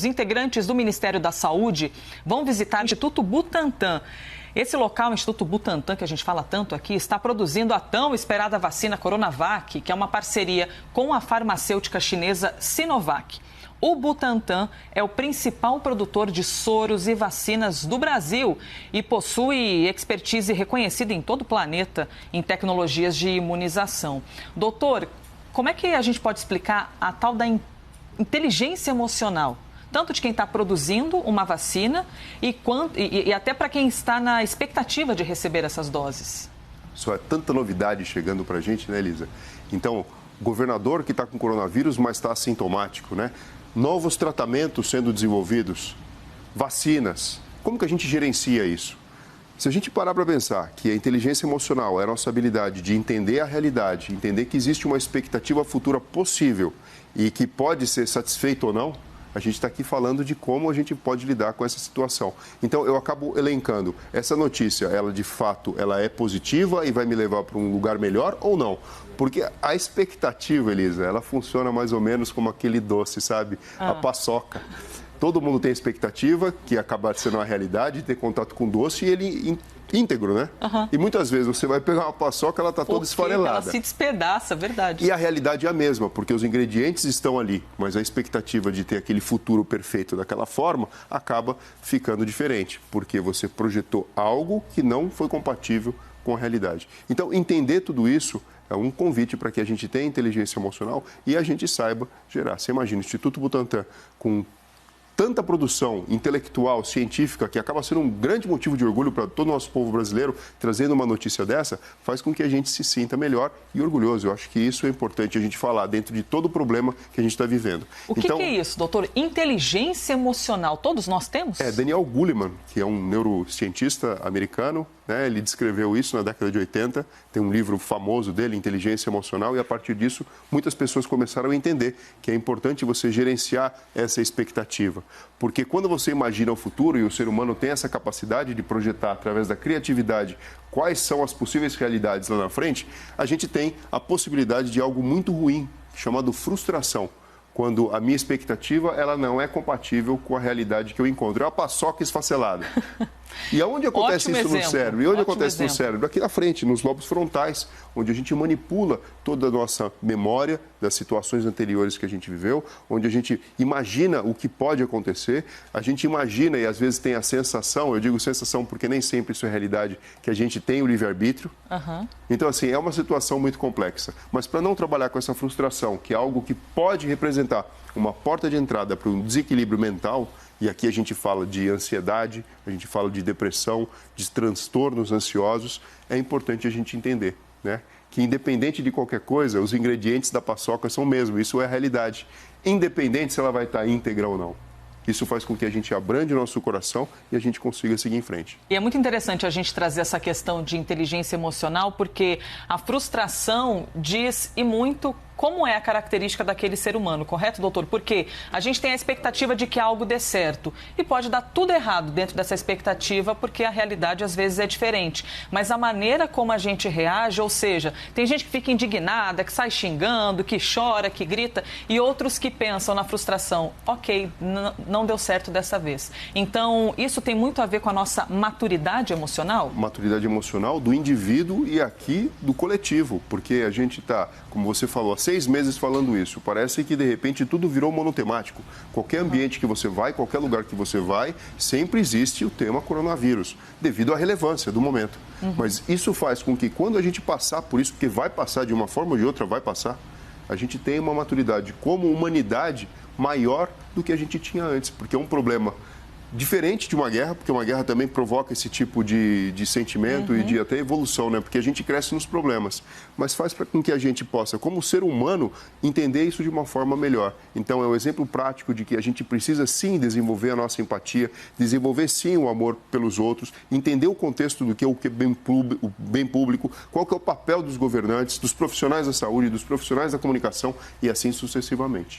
Os integrantes do Ministério da Saúde vão visitar o Instituto Butantan. Esse local, o Instituto Butantan, que a gente fala tanto aqui, está produzindo a tão esperada vacina Coronavac, que é uma parceria com a farmacêutica chinesa Sinovac. O Butantan é o principal produtor de soros e vacinas do Brasil e possui expertise reconhecida em todo o planeta em tecnologias de imunização. Doutor, como é que a gente pode explicar a tal da inteligência emocional? Tanto de quem está produzindo uma vacina e até para quem está na expectativa de receber essas doses. Só é tanta novidade chegando para a gente, né, Elisa? Então, governador que está com coronavírus, mas está assintomático, né? Novos tratamentos sendo desenvolvidos, vacinas. Como que a gente gerencia isso? Se a gente parar para pensar que a inteligência emocional é a nossa habilidade de entender a realidade, entender que existe uma expectativa futura possível e que pode ser satisfeita ou não, a gente está aqui falando de como a gente pode lidar com essa situação. Então, eu acabo elencando. Essa notícia, ela de fato, ela é positiva e vai me levar para um lugar melhor ou não? Porque a expectativa, Elisa, ela funciona mais ou menos como aquele doce, sabe? A paçoca. Todo mundo tem expectativa, que acaba sendo uma realidade, de ter contato com doce, e ele íntegro, né? E muitas vezes você vai pegar uma paçoca, ela está toda esfarelada. Ela se despedaça, verdade. E a realidade é a mesma, porque os ingredientes estão ali, mas a expectativa de ter aquele futuro perfeito daquela forma acaba ficando diferente, porque você projetou algo que não foi compatível com a realidade. Então, entender tudo isso é um convite para que a gente tenha inteligência emocional e a gente saiba gerar. Você imagina, o Instituto Butantan com tanta produção intelectual, científica, que acaba sendo um grande motivo de orgulho para todo o nosso povo brasileiro, trazendo uma notícia dessa, faz com que a gente se sinta melhor e orgulhoso. Eu acho que isso é importante a gente falar dentro de todo o problema que a gente está vivendo. O que é isso, doutor? Inteligência emocional, todos nós temos? É, Daniel Goleman, que é um neurocientista americano, né, ele descreveu isso na década de 80, tem um livro famoso dele, Inteligência Emocional, e a partir disso muitas pessoas começaram a entender que é importante você gerenciar essa expectativa. Porque quando você imagina o futuro, e o ser humano tem essa capacidade de projetar através da criatividade quais são as possíveis realidades lá na frente, a gente tem a possibilidade de algo muito ruim, chamado frustração. Quando a minha expectativa ela não é compatível com a realidade que eu encontro. É uma paçoca esfacelada. E aonde acontece isso no cérebro? E onde acontece no cérebro? Aqui na frente, nos lobos frontais, onde a gente manipula toda a nossa memória das situações anteriores que a gente viveu, onde a gente imagina o que pode acontecer, a gente imagina e às vezes tem a sensação, eu digo sensação porque nem sempre isso é realidade, que a gente tem o livre-arbítrio. Então, assim, é uma situação muito complexa. Mas para não trabalhar com essa frustração, que é algo que pode representar uma porta de entrada para um desequilíbrio mental, e aqui a gente fala de ansiedade, a gente fala de depressão, de transtornos ansiosos, é importante a gente entender, né? Que independente de qualquer coisa, os ingredientes da paçoca são o mesmo, isso é a realidade. Independente se ela vai estar íntegra ou não. Isso faz com que a gente abrande o nosso coração e a gente consiga seguir em frente. E é muito interessante a gente trazer essa questão de inteligência emocional, porque a frustração diz e muito como é a característica daquele ser humano, correto, doutor? Porque a gente tem a expectativa de que algo dê certo e pode dar tudo errado dentro dessa expectativa, porque a realidade às vezes é diferente. Mas a maneira como a gente reage, ou seja, tem gente que fica indignada, que sai xingando, que chora, que grita, e outros que pensam na frustração, ok, não deu certo dessa vez. Então, isso tem muito a ver com a nossa maturidade emocional? Maturidade emocional do indivíduo e aqui do coletivo, porque a gente está, como você falou, 6 meses falando isso. Parece que, de repente, tudo virou monotemático. Qualquer ambiente que você vai, qualquer lugar que você vai, sempre existe o tema coronavírus, devido à relevância do momento. Mas isso faz com que, quando a gente passar por isso, porque vai passar de uma forma ou de outra, vai passar, a gente tenha uma maturidade como humanidade maior do que a gente tinha antes, porque é um problema diferente de uma guerra, porque uma guerra também provoca esse tipo de sentimento e de até evolução, né? Porque a gente cresce nos problemas, mas faz para com que a gente possa, como ser humano, entender isso de uma forma melhor. Então, é um exemplo prático de que a gente precisa, sim, desenvolver a nossa empatia, desenvolver, sim, o amor pelos outros, entender o contexto do que é o bem público, qual que é o papel dos governantes, dos profissionais da saúde, dos profissionais da comunicação e assim sucessivamente.